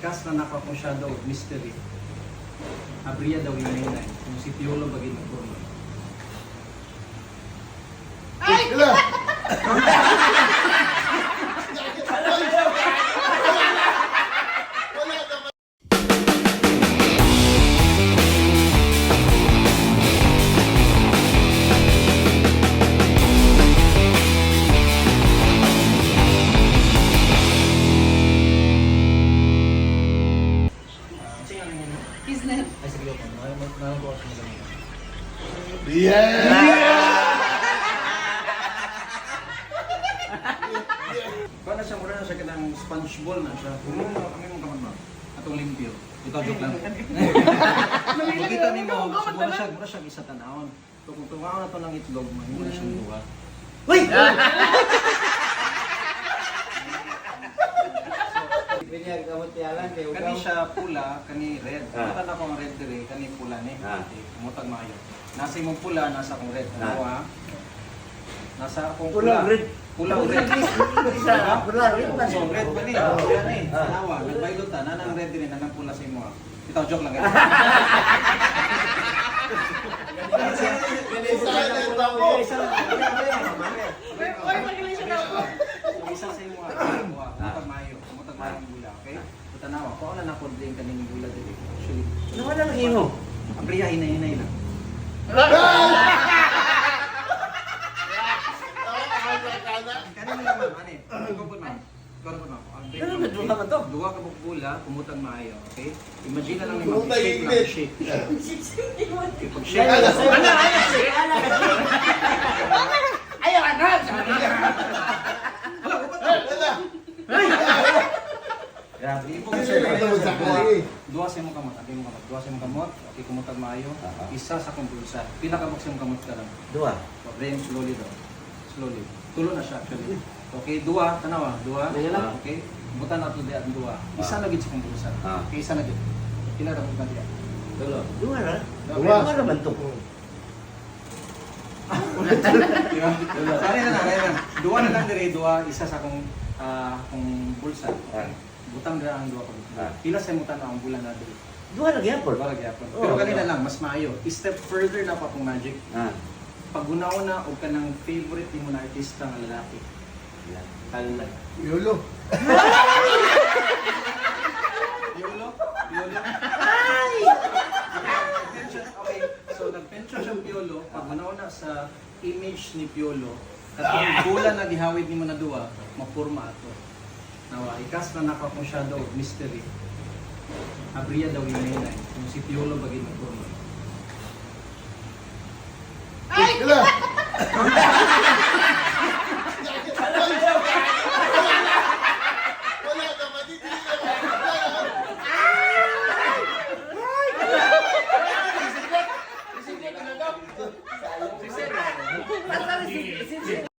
ikas na nakakonsyado og mystery. Abriya daw yung hinay. Kung si Piolo bagay magpurma. Ay! Wala! Ay, sige po. Nakakuha siya ng Paano siya, mura na siya kanang sponge ball na siya. Kami mong kaman ba? Atong limpyo. Ito, joke lang. Kung kita ni mo, mura siya isa tanawon. Kung tumaon na ito ng itlog, mura siyang duwa. Uy! Kani siya pula, kani red. Kumutan ako ang red dire, kani pula ni. Kumutag maayo. Nasa imong pula, nasa akong red. Ano ha? Nasa akong pula. Pula red. Pula red. So red ba ni? Pula ni. Tanawa, nagbaylot ta, nanang red dire, nanang pula sa imo. Ito joke lang. Isa sa imo. Kumutag maayo. Kumutag maayo ang bula, okay? Tanawa, kung ano na kodling kaning bula dire. Actually, Nawala lang imo. ang priya hinay-hinay lang. Kanin lang ma'am, ani. Ikaw po ma'am. Ikaw po ma'am. Ano na duha man to? Duha ka buk bula, kumutang maayo, okay? Imagine na lang ni ma'am, shake lang, shake. Pag-shake. Ayaw anak! Grabe. Duha sa imong kamot, okay mo kamot. Duha sa imong kamot, okay kumutang maayo. Isa sa kong bulsa. Pila ka buk sa imong kamot ka lang. Dua. Brain slowly daw. Slowly. Tulo na siya actually. Okay, dua, tanawa, dua. Okay. Butan na to di ang dua. Isa na gid sa kong bulsa. Okay, isa na gid. Pila ra mo ba diya? Dua. Dua na? Dua. Dua naman to. Kaya na. Dua na lang dire, dua, isa sa kong kong bulsa. Butang dira ang dua ko. Pila sa mutan ang bulan na dire. Dua lagi apple. Wala gyapon. Pero kanina lang mas maayo. Step further na pa pong magic. Pag-unaw na og kanang favorite nimo na artista nga lalaki. Yolo. Piolo? Okay, so nag-pension siya Piolo, pag manaw na sa image ni Piolo, katong bulan na gihawid nimo na duwa, mapurma ato. Nawa, ikas na nakakonsyado og mystery. Abriya daw yung hinay. Kung si Piolo bagay magpurma. Ay! Wala! Wala naman, hindi Nasa